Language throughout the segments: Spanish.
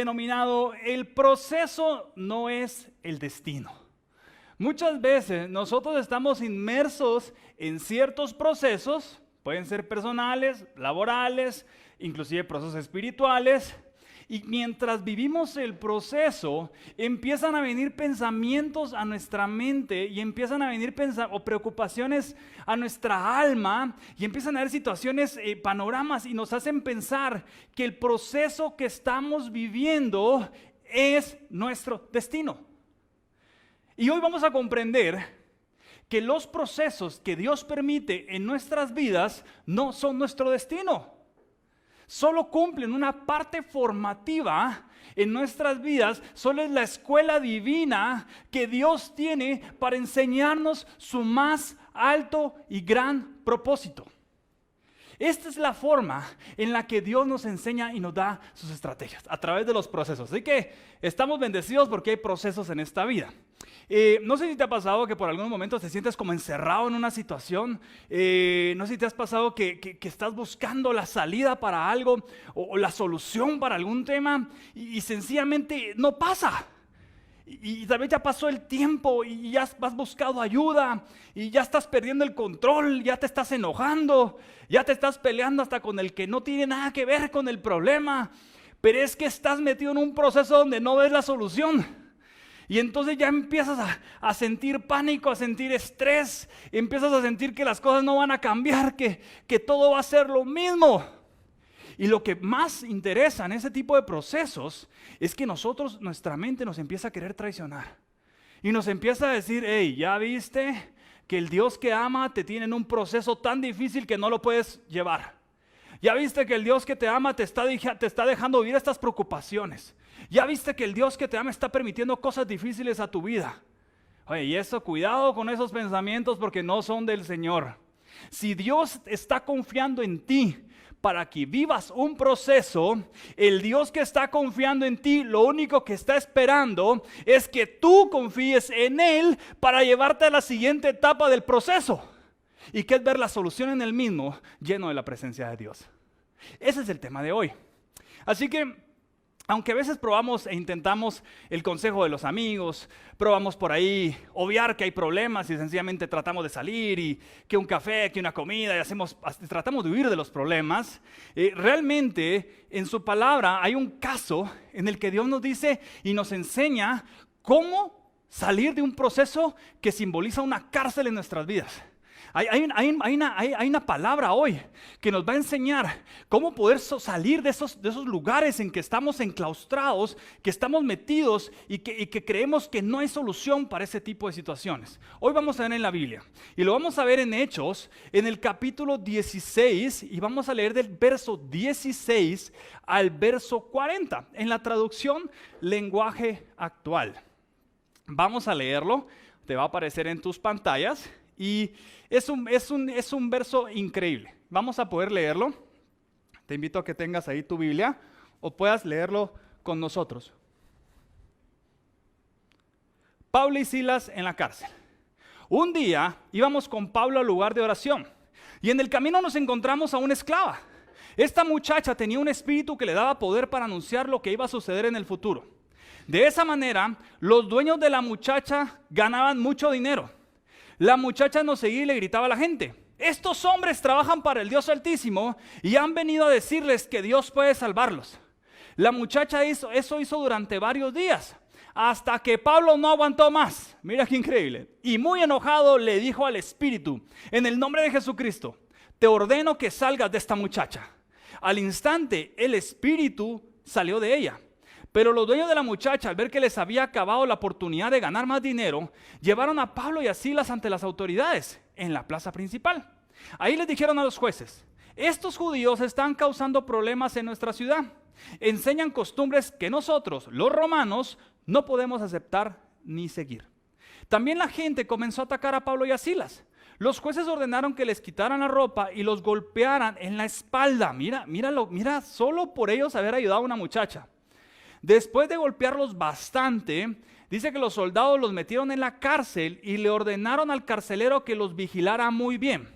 denominado "El proceso no es el destino". Muchas veces nosotros estamos inmersos en ciertos procesos, pueden ser personales, laborales, inclusive procesos espirituales, y mientras vivimos el proceso, empiezan a venir pensamientos a nuestra mente y empiezan a venir preocupaciones a nuestra alma y empiezan a haber situaciones, panoramas, y nos hacen pensar que el proceso que estamos viviendo es nuestro destino. Y hoy vamos a comprender que los procesos que Dios permite en nuestras vidas no son nuestro destino. Solo cumplen una parte formativa en nuestras vidas, solo es la escuela divina que Dios tiene para enseñarnos su más alto y gran propósito. Esta es la forma en la que Dios nos enseña y nos da sus estrategias, a través de los procesos. Así que estamos bendecidos porque hay procesos en esta vida. No sé si te ha pasado que por algún momento te sientes como encerrado en una situación. No sé si te has pasado que estás buscando la salida para algo o la solución para algún tema y sencillamente no pasa. Y tal vez ya pasó el tiempo y ya has buscado ayuda y ya estás perdiendo el control, ya te estás enojando, ya te estás peleando hasta con el que no tiene nada que ver con el problema, pero es que estás metido en un proceso donde no ves la solución. Y entonces ya empiezas a sentir pánico, a sentir estrés, empiezas a sentir que las cosas no van a cambiar, que todo va a ser lo mismo. Y lo que más interesa en ese tipo de procesos es que nuestra mente nos empieza a querer traicionar. Y nos empieza a decir, hey, ¿ya viste que el Dios que ama te tiene en un proceso tan difícil que no lo puedes llevar? ¿Ya viste que el Dios que te ama te está dejando vivir estas preocupaciones? ¿Ya viste que el Dios que te ama está permitiendo cosas difíciles a tu vida? Oye, y eso, cuidado con esos pensamientos porque no son del Señor. Si Dios está confiando en ti para que vivas un proceso, el Dios que está confiando en ti, lo único que está esperando es que tú confíes en Él para llevarte a la siguiente etapa del proceso. Y que es ver la solución en el mismo, lleno de la presencia de Dios. Ese es el tema de hoy. Así que, aunque a veces probamos e intentamos el consejo de los amigos, probamos por ahí obviar que hay problemas y sencillamente tratamos de salir y que un café, que una comida, y tratamos de huir de los problemas, realmente en su palabra hay un caso en el que Dios nos dice y nos enseña cómo salir de un proceso que simboliza una cárcel en nuestras vidas. Hay una palabra hoy que nos va a enseñar cómo poder salir de esos lugares en que estamos enclaustrados, que estamos metidos y que creemos que no hay solución para ese tipo de situaciones. Hoy vamos a ver en la Biblia y lo vamos a ver en Hechos, en el capítulo 16, y vamos a leer del verso 16 al verso 40, en la traducción Lenguaje Actual. Vamos a leerlo, te va a aparecer en tus pantallas. Y es un verso increíble. Vamos a poder leerlo. Te invito a que tengas ahí tu Biblia o puedas leerlo con nosotros. Pablo y Silas en la cárcel. Un día íbamos con Pablo al lugar de oración y en el camino nos encontramos a una esclava. Esta muchacha tenía un espíritu que le daba poder para anunciar lo que iba a suceder en el futuro. De esa manera, los dueños de la muchacha ganaban mucho dinero. La muchacha nos seguía y le gritaba a la gente: estos hombres trabajan para el Dios Altísimo y han venido a decirles que Dios puede salvarlos. La muchacha hizo durante varios días, hasta que Pablo no aguantó más. Mira qué increíble. Y muy enojado le dijo al espíritu: en el nombre de Jesucristo, te ordeno que salgas de esta muchacha. Al instante, el espíritu salió de ella. Pero los dueños de la muchacha, al ver que les había acabado la oportunidad de ganar más dinero, llevaron a Pablo y a Silas ante las autoridades en la plaza principal. Ahí les dijeron a los jueces: estos judíos están causando problemas en nuestra ciudad. Enseñan costumbres que nosotros, los romanos, no podemos aceptar ni seguir. También la gente comenzó a atacar a Pablo y a Silas. Los jueces ordenaron que les quitaran la ropa y los golpearan en la espalda. Mira, solo por ellos haber ayudado a una muchacha. Después de golpearlos bastante, dice que los soldados los metieron en la cárcel y le ordenaron al carcelero que los vigilara muy bien.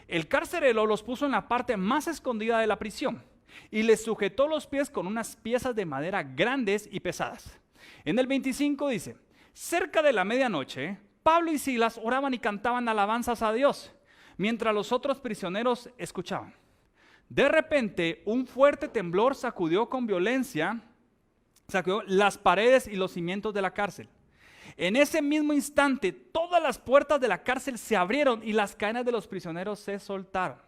El carcelero los puso en la parte más escondida de la prisión y les sujetó los pies con unas piezas de madera grandes y pesadas. En el 25 dice, cerca de la medianoche, Pablo y Silas oraban y cantaban alabanzas a Dios, mientras los otros prisioneros escuchaban. De repente, un fuerte temblor sacudió con violencia, sacudió las paredes y los cimientos de la cárcel. En ese mismo instante, todas las puertas de la cárcel se abrieron y las cadenas de los prisioneros se soltaron.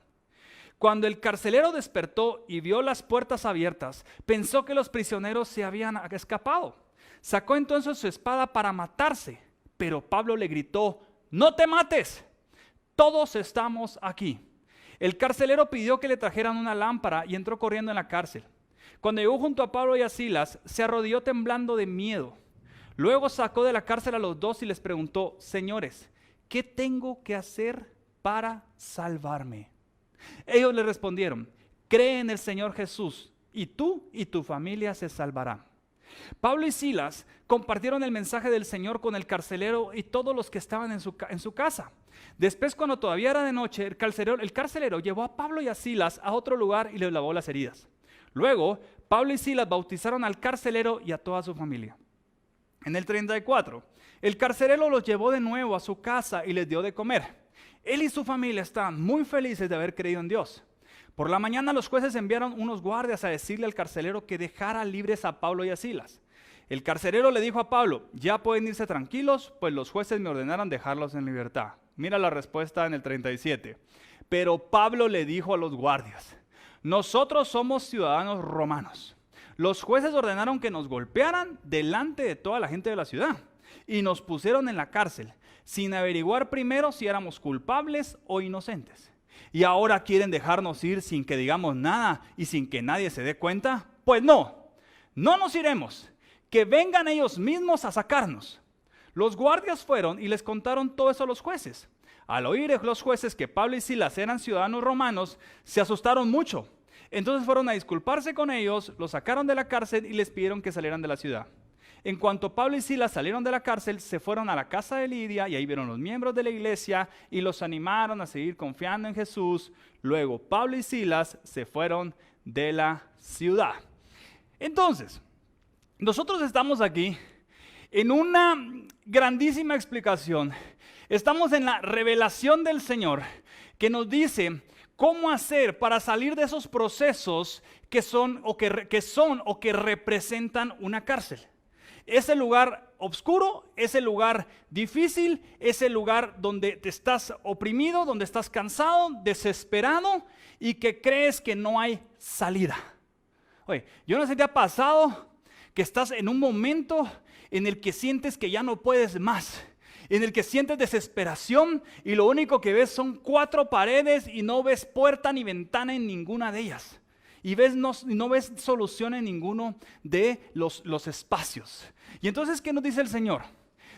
Cuando el carcelero despertó y vio las puertas abiertas, pensó que los prisioneros se habían escapado. Sacó entonces su espada para matarse, pero Pablo le gritó, no te mates, todos estamos aquí. El carcelero pidió que le trajeran una lámpara y entró corriendo en la cárcel. Cuando llegó junto a Pablo y a Silas, se arrodilló temblando de miedo. Luego sacó de la cárcel a los dos y les preguntó, señores, ¿qué tengo que hacer para salvarme? Ellos le respondieron, cree en el Señor Jesús y tú y tu familia se salvarán. Pablo y Silas compartieron el mensaje del Señor con el carcelero y todos los que estaban en su casa. Después, cuando todavía era de noche, el carcelero llevó a Pablo y a Silas a otro lugar y les lavó las heridas. Luego, Pablo y Silas bautizaron al carcelero y a toda su familia. En el 34, el carcelero los llevó de nuevo a su casa y les dio de comer. Él y su familia estaban muy felices de haber creído en Dios. Por la mañana los jueces enviaron unos guardias a decirle al carcelero que dejara libres a Pablo y a Silas. El carcelero le dijo a Pablo, ya pueden irse tranquilos, pues los jueces me ordenaron dejarlos en libertad. Mira la respuesta en el 37. Pero Pablo le dijo a los guardias, nosotros somos ciudadanos romanos. Los jueces ordenaron que nos golpearan delante de toda la gente de la ciudad y nos pusieron en la cárcel, sin averiguar primero si éramos culpables o inocentes. ¿Y ahora quieren dejarnos ir sin que digamos nada y sin que nadie se dé cuenta? Pues no nos iremos, que vengan ellos mismos a sacarnos. Los guardias fueron y les contaron todo eso a los jueces. Al oír los jueces que Pablo y Silas eran ciudadanos romanos, se asustaron mucho. Entonces fueron a disculparse con ellos, los sacaron de la cárcel y les pidieron que salieran de la ciudad. En cuanto Pablo y Silas salieron de la cárcel, se fueron a la casa de Lidia y ahí vieron los miembros de la iglesia y los animaron a seguir confiando en Jesús. Luego Pablo y Silas se fueron de la ciudad. Entonces, nosotros estamos aquí en una grandísima explicación. Estamos en la revelación del Señor que nos dice cómo hacer para salir de esos procesos que son o que representan una cárcel. Ese lugar oscuro, ese lugar difícil, ese lugar donde te estás oprimido, donde estás cansado, desesperado y que crees que no hay salida. Oye, yo no sé si te ha pasado que estás en un momento en el que sientes que ya no puedes más, en el que sientes desesperación y lo único que ves son 4 paredes y no ves puerta ni ventana en ninguna de ellas. Y no ves solución en ninguno de los espacios. Y entonces, ¿qué nos dice el Señor?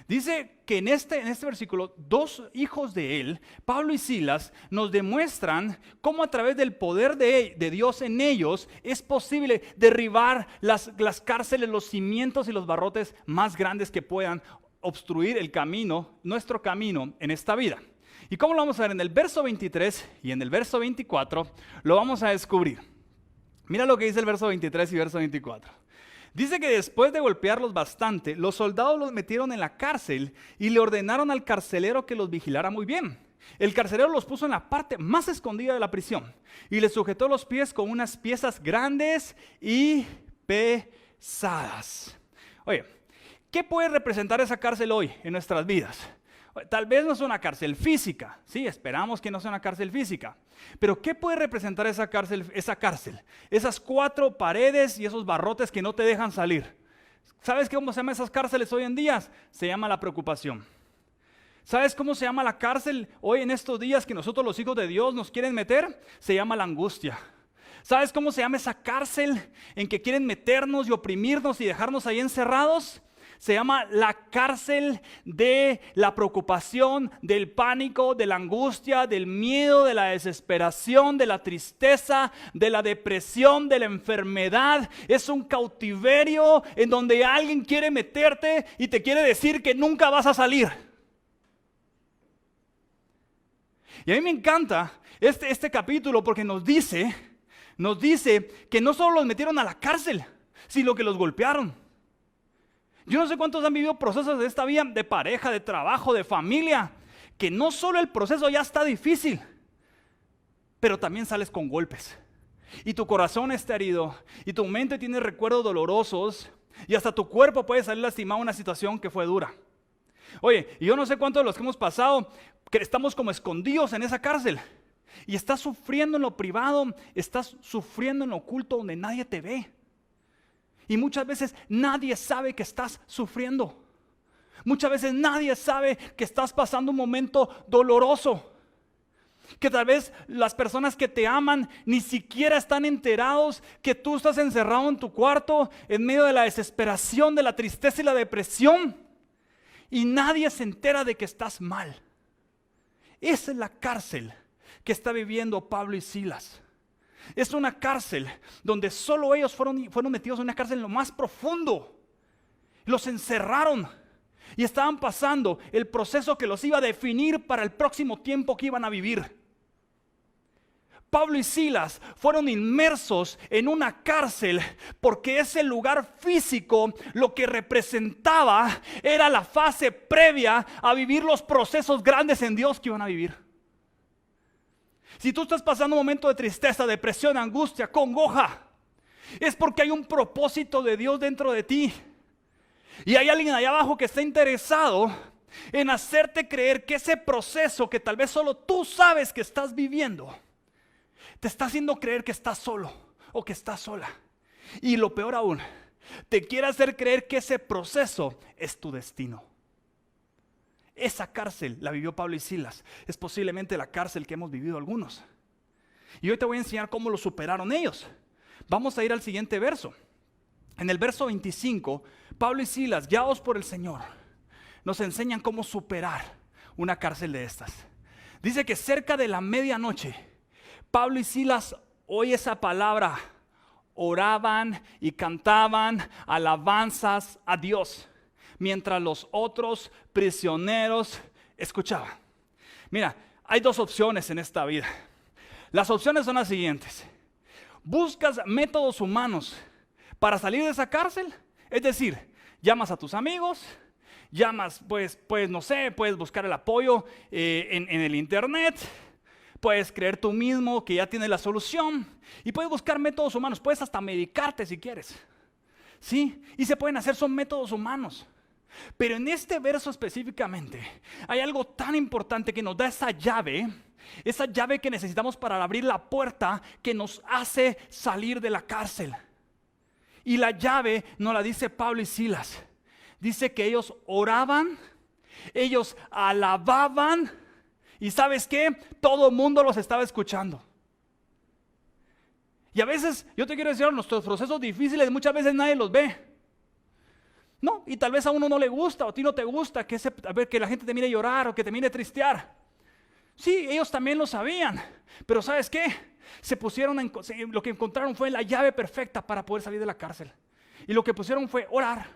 Dice que en este versículo, 2 hijos de él, Pablo y Silas, nos demuestran cómo a través del poder de Dios en ellos es posible derribar las cárceles, los cimientos y los barrotes más grandes que puedan obstruir el camino, nuestro camino en esta vida. ¿Y cómo lo vamos a ver? En el verso 23 y en el verso 24 lo vamos a descubrir. Mira lo que dice el verso 23 y verso 24. Dice que después de golpearlos bastante, los soldados los metieron en la cárcel y le ordenaron al carcelero que los vigilara muy bien. El carcelero los puso en la parte más escondida de la prisión y les sujetó los pies con unas piezas grandes y pesadas. Oye, ¿qué puede representar esa cárcel hoy en nuestras vidas? Tal vez no es una cárcel física, sí, esperamos que no sea una cárcel física, pero ¿qué puede representar esa cárcel? Esas 4 paredes y esos barrotes que no te dejan salir. ¿Sabes cómo se llaman esas cárceles hoy en día? Se llama la preocupación. ¿Sabes cómo se llama la cárcel hoy en estos días que nosotros los hijos de Dios nos quieren meter? Se llama la angustia. ¿Sabes cómo se llama esa cárcel en que quieren meternos y oprimirnos y dejarnos ahí encerrados? Se llama la cárcel de la preocupación, del pánico, de la angustia, del miedo, de la desesperación, de la tristeza, de la depresión, de la enfermedad. Es un cautiverio en donde alguien quiere meterte y te quiere decir que nunca vas a salir. Y a mí me encanta este capítulo porque nos dice nos dice que no solo los metieron a la cárcel, sino que los golpearon. Yo no sé cuántos han vivido procesos de esta vida, de pareja, de trabajo, de familia, que no solo el proceso ya está difícil, pero también sales con golpes. Y tu corazón está herido, y tu mente tiene recuerdos dolorosos, y hasta tu cuerpo puede salir lastimado en una situación que fue dura. Oye, y yo no sé cuántos de los que hemos pasado, que estamos como escondidos en esa cárcel, y estás sufriendo en lo privado, estás sufriendo en lo oculto donde nadie te ve. Y muchas veces nadie sabe que estás sufriendo. Muchas veces nadie sabe que estás pasando un momento doloroso. Que tal vez las personas que te aman ni siquiera están enterados que tú estás encerrado en tu cuarto en medio de la desesperación, de la tristeza y la depresión. Y nadie se entera de que estás mal. Esa es la cárcel que está viviendo Pablo y Silas. Es una cárcel donde solo ellos fueron metidos en una cárcel en lo más profundo. Los encerraron y estaban pasando el proceso que los iba a definir para el próximo tiempo que iban a vivir. Pablo y Silas fueron inmersos en una cárcel porque ese lugar físico lo que representaba era la fase previa a vivir los procesos grandes en Dios que iban a vivir. Si tú estás pasando un momento de tristeza, depresión, angustia, congoja, es porque hay un propósito de Dios dentro de ti. Y hay alguien allá abajo que está interesado en hacerte creer que ese proceso que tal vez solo tú sabes que estás viviendo, te está haciendo creer que estás solo o que estás sola. Y lo peor aún, te quiere hacer creer que ese proceso es tu destino. Esa cárcel la vivió Pablo y Silas. Es posiblemente la cárcel que hemos vivido algunos. Y hoy te voy a enseñar cómo lo superaron ellos. Vamos a ir al siguiente verso. En el verso 25, Pablo y Silas, guiados por el Señor, nos enseñan cómo superar una cárcel de estas. Dice que cerca de la medianoche, Pablo y Silas, oye esa palabra, oraban y cantaban alabanzas a Dios, mientras los otros prisioneros escuchaban. Mira, hay dos opciones en esta vida. Las opciones son las siguientes. Buscas métodos humanos para salir de esa cárcel, es decir, llamas a tus amigos, pues no sé, puedes buscar el apoyo en el internet, puedes creer tú mismo que ya tienes la solución y puedes buscar métodos humanos, puedes hasta medicarte si quieres, ¿sí? Y se pueden hacer, son métodos humanos. Pero en este verso específicamente hay algo tan importante que nos da esa llave que necesitamos para abrir la puerta que nos hace salir de la cárcel. Y la llave nos la dice Pablo y Silas. Dice que ellos oraban, ellos alababan y ¿sabes qué? Todo el mundo los estaba escuchando. Y a veces, yo te quiero decir, nuestros procesos difíciles muchas veces nadie los ve. No, y tal vez a uno no le gusta o a ti no te gusta que la gente te mire llorar o que te mire tristear. Sí, ellos también lo sabían, pero ¿sabes qué? Lo que encontraron fue la llave perfecta para poder salir de la cárcel. Y lo que pusieron fue orar,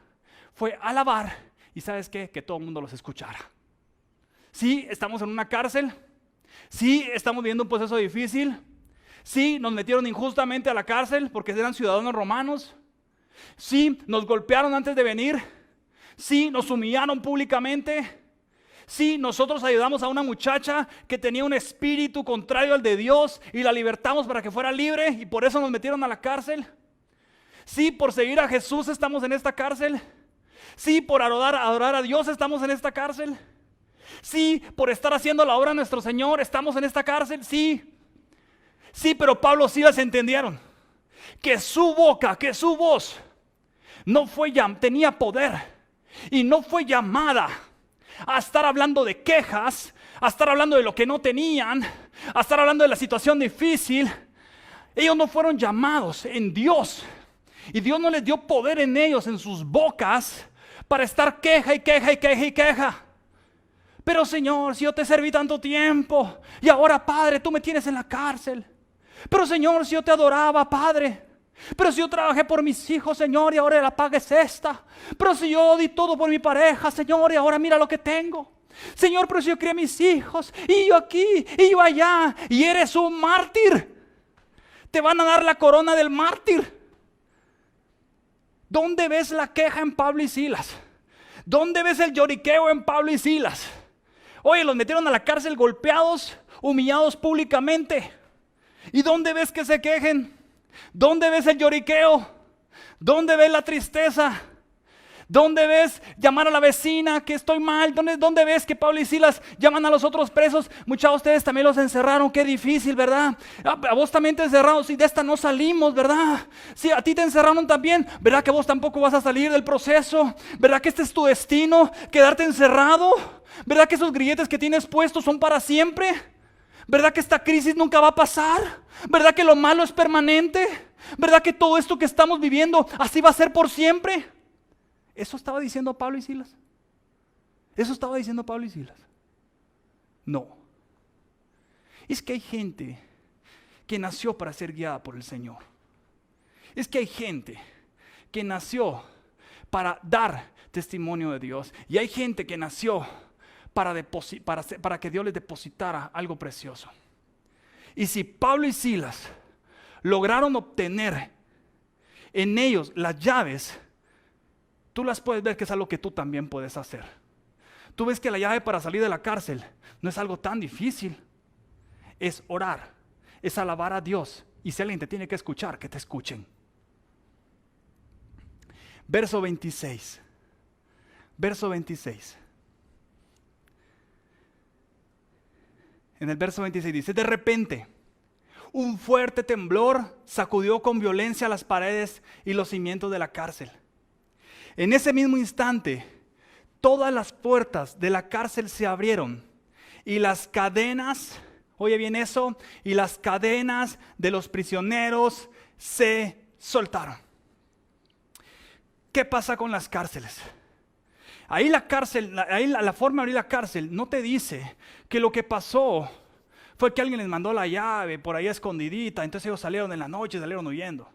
fue alabar y ¿sabes qué? Que todo el mundo los escuchara. Sí, estamos en una cárcel, sí, estamos viviendo un proceso difícil, sí, nos metieron injustamente a la cárcel porque eran ciudadanos romanos. Sí, nos golpearon antes de venir. Sí, nos humillaron públicamente. Sí, nosotros ayudamos a una muchacha que tenía un espíritu contrario al de Dios y la libertamos para que fuera libre y por eso nos metieron a la cárcel. Sí, por seguir a Jesús estamos en esta cárcel. Sí, por adorar a Dios estamos en esta cárcel. Sí, por estar haciendo la obra de nuestro Señor estamos en esta cárcel. Sí, pero Pablo y Silas entendieron que su boca, que su voz tenía poder y no fue llamada a estar hablando de quejas, a estar hablando de lo que no tenían, a estar hablando de la situación difícil. Ellos no fueron llamados en Dios y Dios no les dio poder en ellos, en sus bocas, para estar queja y queja y queja y queja. Pero Señor, si yo te serví tanto tiempo y ahora Padre, tú me tienes en la cárcel. Pero Señor, si yo te adoraba, Padre. Pero si yo trabajé por mis hijos, Señor, y ahora la paga es esta. Pero si yo di todo por mi pareja, Señor, y ahora mira lo que tengo. Señor, pero si yo crié a mis hijos, y yo aquí, y yo allá, y eres un mártir. Te van a dar la corona del mártir. ¿Dónde ves la queja en Pablo y Silas? ¿Dónde ves el lloriqueo en Pablo y Silas? Oye, los metieron a la cárcel golpeados, humillados públicamente. ¿Y dónde ves que se quejen? ¿Dónde ves el lloriqueo? ¿Dónde ves la tristeza? ¿Dónde ves llamar a la vecina que estoy mal? ¿Dónde ves que Pablo y Silas llaman a los otros presos? Muchos de ustedes también los encerraron, qué difícil, ¿verdad? A vos también te encerraron, si de esta no salimos, ¿verdad? Si a ti te encerraron también, ¿verdad que vos tampoco vas a salir del proceso? ¿Verdad que este es tu destino, quedarte encerrado? ¿Verdad que esos grilletes que tienes puestos son para siempre? ¿Verdad que esta crisis nunca va a pasar? ¿Verdad que lo malo es permanente? ¿Verdad que todo esto que estamos viviendo así va a ser por siempre? ¿Eso estaba diciendo Pablo y Silas? ¿Eso estaba diciendo Pablo y Silas? No. Es que hay gente que nació para ser guiada por el Señor. Es que hay gente que nació para dar testimonio de Dios. Y hay gente que nació para que Dios les depositara algo precioso. Y si Pablo y Silas lograron obtener en ellos las llaves, tú las puedes ver que es algo que tú también puedes hacer. Tú ves que la llave para salir de la cárcel no es algo tan difícil. Es orar, es alabar a Dios. Y si alguien te tiene que escuchar, que te escuchen. Verso 26. Verso 26. En el verso 26 dice: de repente, un fuerte temblor sacudió con violencia las paredes y los cimientos de la cárcel. En ese mismo instante, todas las puertas de la cárcel se abrieron y las cadenas, oye bien eso, y las cadenas de los prisioneros se soltaron. ¿Qué pasa con las cárceles? Ahí la cárcel, la forma de abrir la cárcel no te dice que lo que pasó fue que alguien les mandó la llave por ahí escondidita, entonces ellos salieron en la noche, salieron huyendo.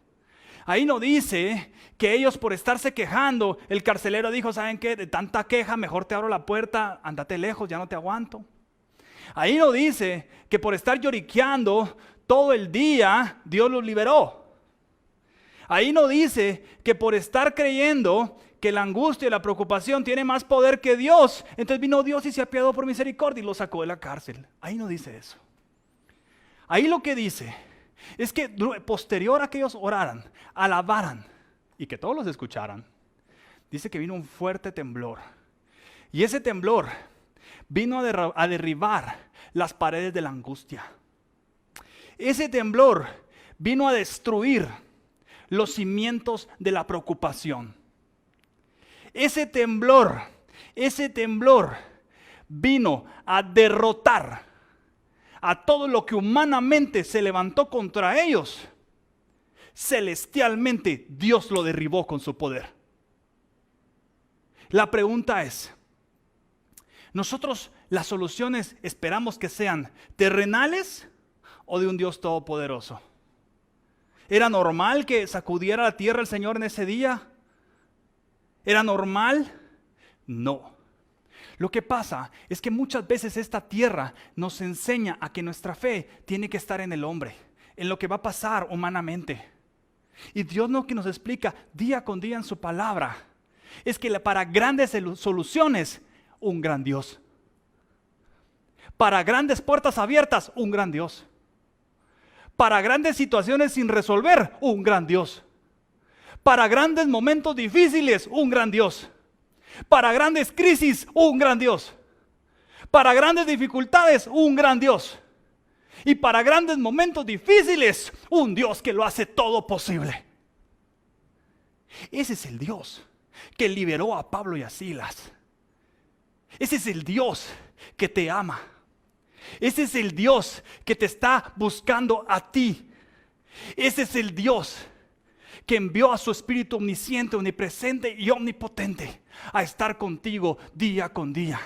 Ahí no dice que ellos por estarse quejando, el carcelero dijo: ¿saben qué? De tanta queja, mejor te abro la puerta, andate lejos, ya no te aguanto. Ahí no dice que por estar lloriqueando todo el día, Dios los liberó. Ahí no dice que por estar creyendo que la angustia y la preocupación tiene más poder que Dios, entonces vino Dios y se apiadó por misericordia y los sacó de la cárcel. Ahí no dice eso. Ahí lo que dice es que posterior a que ellos oraran, alabaran y que todos los escucharan, dice que vino un fuerte temblor. Y ese temblor vino a derribar las paredes de la angustia. Ese temblor vino a destruir los cimientos de la preocupación. Ese temblor vino a derrotar a todo lo que humanamente se levantó contra ellos. Celestialmente Dios lo derribó con su poder. La pregunta es, ¿nosotros las soluciones esperamos que sean terrenales o de un Dios todopoderoso? ¿Era normal que sacudiera la tierra el Señor en ese día? ¿Era normal? No. Lo que pasa es que muchas veces esta tierra nos enseña a que nuestra fe tiene que estar en el hombre, en lo que va a pasar humanamente. Y Dios lo que nos explica día con día en su palabra es que para grandes soluciones, un gran Dios. Para grandes puertas abiertas, un gran Dios. Para grandes situaciones sin resolver, un gran Dios. Para grandes momentos difíciles, un gran Dios. Para grandes crisis, un gran Dios. Para grandes dificultades, un gran Dios. Y para grandes momentos difíciles, un Dios que lo hace todo posible. Ese es el Dios que liberó a Pablo y a Silas. Ese es el Dios que te ama. Ese es el Dios que te está buscando a ti. Ese es el Dios que envió a su Espíritu omnisciente, omnipresente y omnipotente a estar contigo día con día.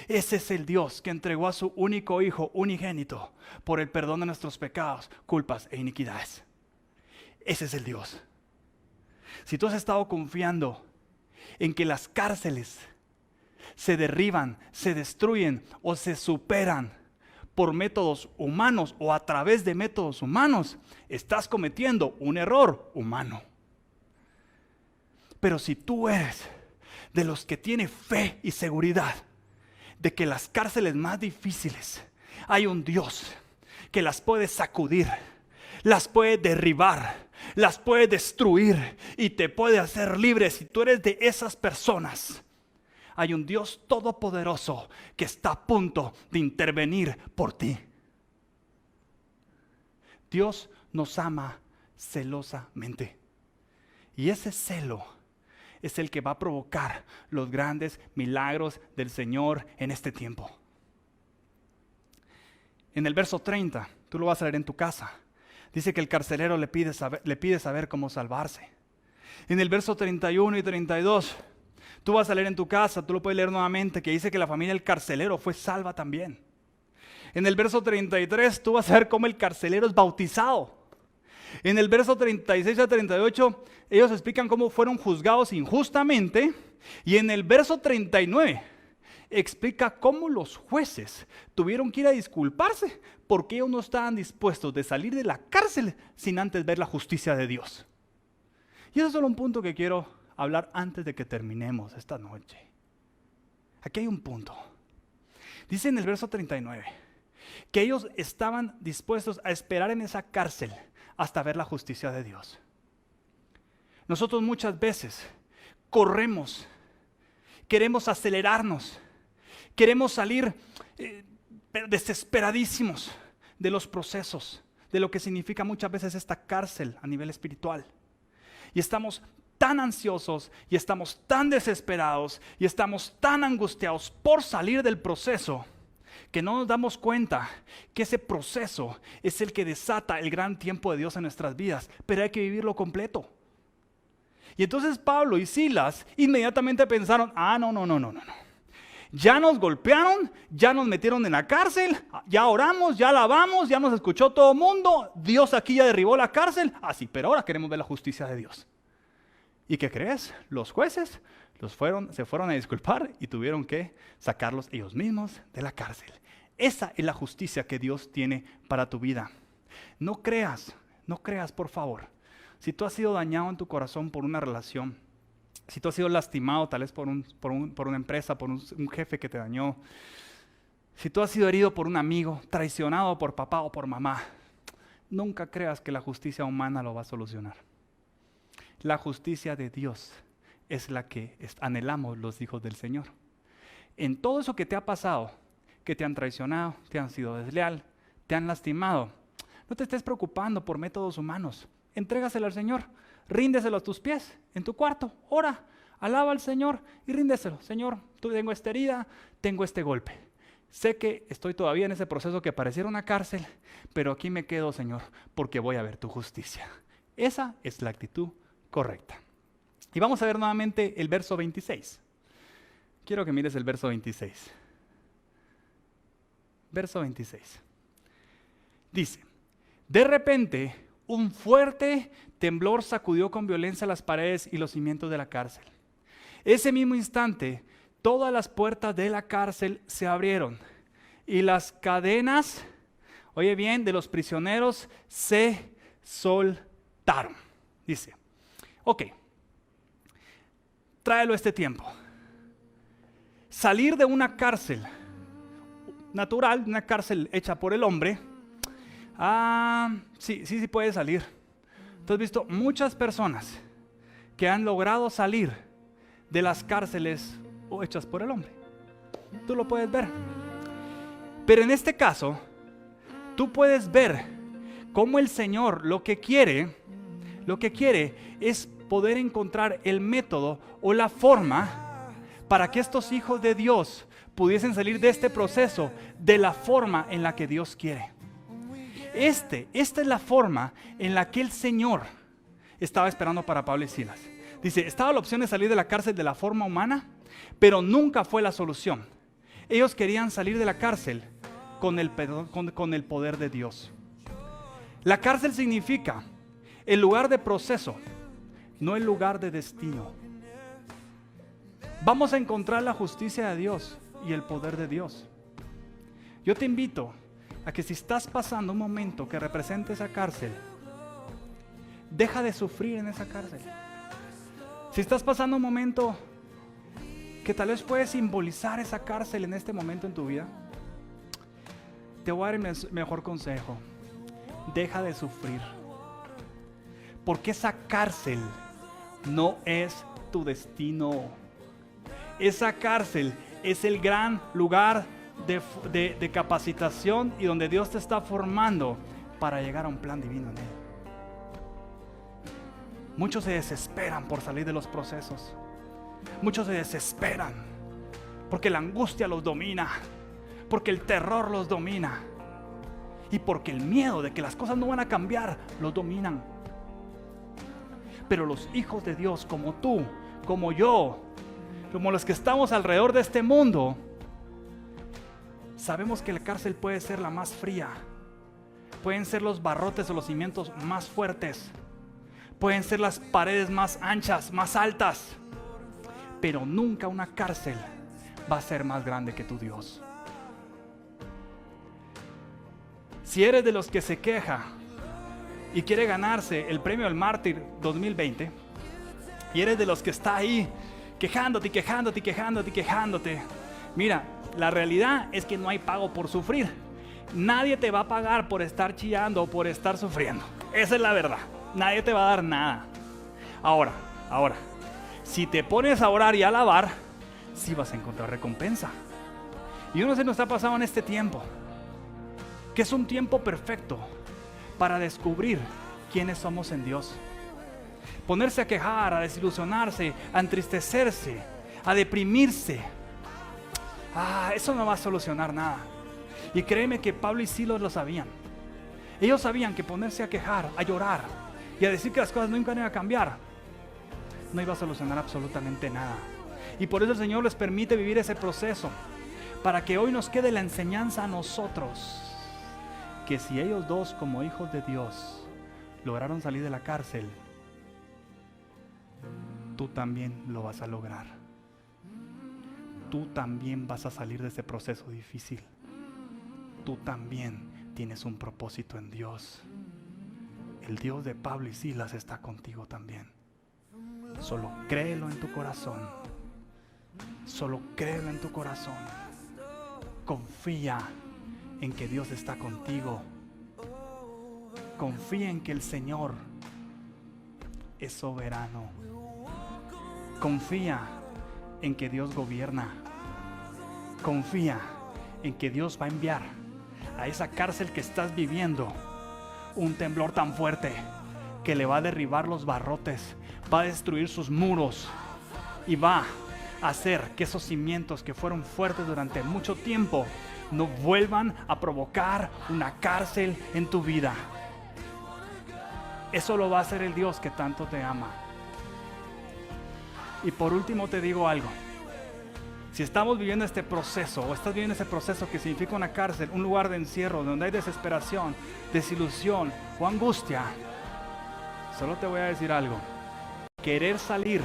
Ese es el Dios que entregó a su único Hijo unigénito por el perdón de nuestros pecados, culpas e iniquidades. Ese es el Dios. Si tú has estado confiando en que las cárceles se derriban, se destruyen o se superan por métodos humanos o a través de métodos humanos, estás cometiendo un error humano. Pero si tú eres de los que tiene fe y seguridad de que las cárceles más difíciles hay un Dios que las puede sacudir, las puede derribar, las puede destruir y te puede hacer libre, si tú eres de esas personas, hay un Dios todopoderoso que está a punto de intervenir por ti. Dios nos ama celosamente y ese celo es el que va a provocar los grandes milagros del Señor en este tiempo. En el verso 30, tú lo vas a leer en tu casa, dice que el carcelero le pide saber cómo salvarse. En el verso 31 y 32, tú vas a leer en tu casa, tú lo puedes leer nuevamente, que dice que la familia del carcelero fue salva también. En el verso 33, tú vas a ver cómo el carcelero es bautizado. En el verso 36 a 38, ellos explican cómo fueron juzgados injustamente. Y en el verso 39, explica cómo los jueces tuvieron que ir a disculparse porque ellos no estaban dispuestos de salir de la cárcel sin antes ver la justicia de Dios. Y eso es solo un punto que quiero hablar antes de que terminemos esta noche. Aquí hay un punto. Dice en el verso 39 que ellos estaban dispuestos a esperar en esa cárcel hasta ver la justicia de Dios. Nosotros muchas veces corremos, queremos acelerarnos, queremos salir desesperadísimos de los procesos, de lo que significa muchas veces esta cárcel a nivel espiritual. Y estamos tan ansiosos y estamos tan desesperados y estamos tan angustiados por salir del proceso que no nos damos cuenta que ese proceso es el que desata el gran tiempo de Dios en nuestras vidas, pero hay que vivirlo completo. Y entonces Pablo y Silas inmediatamente pensaron, no. Ya nos golpearon, ya nos metieron en la cárcel, ya oramos, ya alabamos, ya nos escuchó todo el mundo, Dios aquí ya derribó la cárcel, así, pero ahora queremos ver la justicia de Dios. ¿Y qué crees? Los jueces se fueron a disculpar y tuvieron que sacarlos ellos mismos de la cárcel. Esa es la justicia que Dios tiene para tu vida. No creas por favor. Si tú has sido dañado en tu corazón por una relación, si tú has sido lastimado tal vez por una empresa, por un jefe que te dañó, si tú has sido herido por un amigo, traicionado por papá o por mamá, nunca creas que la justicia humana lo va a solucionar. La justicia de Dios es la que anhelamos los hijos del Señor. En todo eso que te ha pasado, que te han traicionado, te han sido desleal, te han lastimado, no te estés preocupando por métodos humanos. Entrégaselo al Señor, ríndeselo a tus pies, en tu cuarto, ora, alaba al Señor y ríndeselo. Señor, tú tengo esta herida, tengo este golpe. Sé que estoy todavía en ese proceso que pareciera una cárcel, pero aquí me quedo, Señor, porque voy a ver tu justicia. Esa es la actitud correcta. Y vamos a ver nuevamente el verso 26. Quiero que mires el verso 26. Verso 26. Dice, de repente un fuerte temblor sacudió con violencia las paredes y los cimientos de la cárcel. Ese mismo instante, todas las puertas de la cárcel se abrieron y las cadenas, oye bien, de los prisioneros se soltaron. Dice, ok, tráelo este tiempo. Salir de una cárcel natural, una cárcel hecha por el hombre, sí puede salir. Tú has visto muchas personas que han logrado salir de las cárceles hechas por el hombre. Tú lo puedes ver. Pero en este caso, tú puedes ver cómo el Señor lo que quiere es poder encontrar el método o la forma para que estos hijos de Dios pudiesen salir de este proceso de la forma en la que Dios quiere. Esta es la forma en la que el Señor estaba esperando para Pablo y Silas. Dice, estaba la opción de salir de la cárcel de la forma humana, pero nunca fue la solución. Ellos querían salir de la cárcel con el poder de Dios. La cárcel significa el lugar de proceso, no el lugar de destino. Vamos a encontrar la justicia de Dios y el poder de Dios. Yo te invito a que si estás pasando un momento que represente esa cárcel, deja de sufrir en esa cárcel. Si estás pasando un momento que tal vez puede simbolizar esa cárcel en este momento en tu vida, te voy a dar el mejor consejo. Deja de sufrir. Porque esa cárcel no es tu destino. Esa cárcel es el gran lugar de capacitación y donde Dios te está formando para llegar a un plan divino en Él. Muchos se desesperan por salir de los procesos. Muchos se desesperan porque la angustia los domina, porque el terror los domina y porque el miedo de que las cosas no van a cambiar los dominan. Pero los hijos de Dios, como tú, como yo, como los que estamos alrededor de este mundo, sabemos que la cárcel puede ser la más fría, pueden ser los barrotes o los cimientos más fuertes, pueden ser las paredes más anchas, más altas, pero nunca una cárcel va a ser más grande que tu Dios. Si eres de los que se queja y quiere ganarse el premio del mártir 2020, y eres de los que está ahí quejándote, mira, la realidad es que no hay pago por sufrir. Nadie te va a pagar por estar chillando o por estar sufriendo. Esa es la verdad. Nadie te va a dar nada. Ahora, si te pones a orar y a alabar, sí vas a encontrar recompensa. Y uno se nos ha pasado en este tiempo, que es un tiempo perfecto para descubrir quiénes somos en Dios. Ponerse a quejar, a desilusionarse, a entristecerse, a deprimirse, eso no va a solucionar nada. Y créeme que Pablo y Silas lo sabían. Ellos sabían que ponerse a quejar, a llorar y a decir que las cosas nunca iban a cambiar no iba a solucionar absolutamente nada. Y por eso el Señor les permite vivir ese proceso, para que hoy nos quede la enseñanza a nosotros, que si ellos dos como hijos de Dios lograron salir de la cárcel, tú también lo vas a lograr. Tú también vas a salir de ese proceso difícil. Tú también tienes un propósito en Dios. El Dios de Pablo y Silas está contigo también. Solo créelo en tu corazón. Solo créelo en tu corazón. Confía en que Dios está contigo. Confía en que el Señor es soberano. Confía en que Dios gobierna. Confía en que Dios va a enviar a esa cárcel que estás viviendo un temblor tan fuerte que le va a derribar los barrotes, va a destruir sus muros y va a hacer que esos cimientos que fueron fuertes durante mucho tiempo no vuelvan a provocar una cárcel en tu vida. Eso lo va a hacer el Dios que tanto te ama. Y por último te digo algo. Si estamos viviendo este proceso, o estás viviendo ese proceso que significa una cárcel, un lugar de encierro, donde hay desesperación, desilusión o angustia, solo te voy a decir algo. Querer salir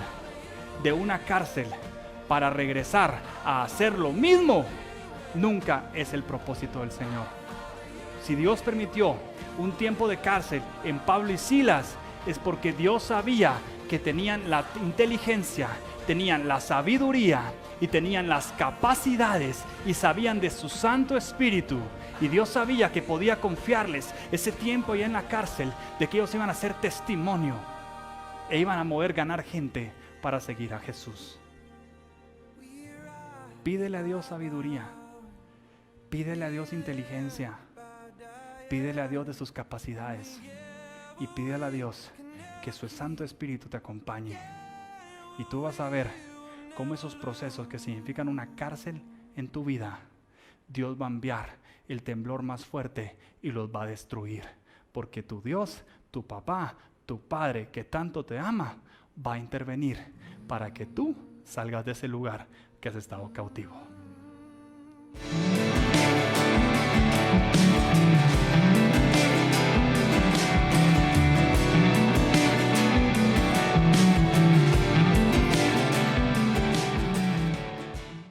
de una cárcel para regresar a hacer lo mismo, nunca es el propósito del Señor. Si Dios permitió un tiempo de cárcel en Pablo y Silas, es porque Dios sabía que tenían la inteligencia, tenían la sabiduría y tenían las capacidades y sabían de su Santo Espíritu. Y Dios sabía que podía confiarles ese tiempo ya en la cárcel, de que ellos iban a ser testimonio e iban a poder ganar gente para seguir a Jesús. Pídele a Dios sabiduría, pídele a Dios inteligencia, pídele a Dios de sus capacidades y pídele a Dios que su Santo Espíritu te acompañe. Y tú vas a ver cómo esos procesos que significan una cárcel en tu vida, Dios va a enviar el temblor más fuerte y los va a destruir. Porque tu Dios, tu papá, tu Padre que tanto te ama, va a intervenir para que tú salgas de ese lugar que has estado cautivo.